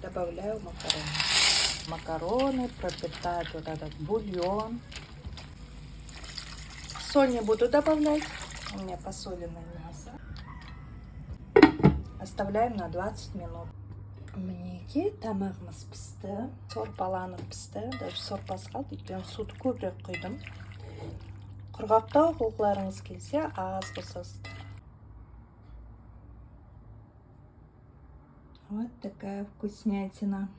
добавляю макароны. Макароны пропитают вот этот бульон. Соль не буду добавлять. У меня посоленное мясо. Оставляем на 20 минут. Мінекей тамағымыз пісті. Сорпаланып пісті. Даже сорпасы қалды. Өйткені суды көбірек құйдым. Құрғақтау қылғыларыңыз келсе, аз қосасыз. Вот такая вкуснятина.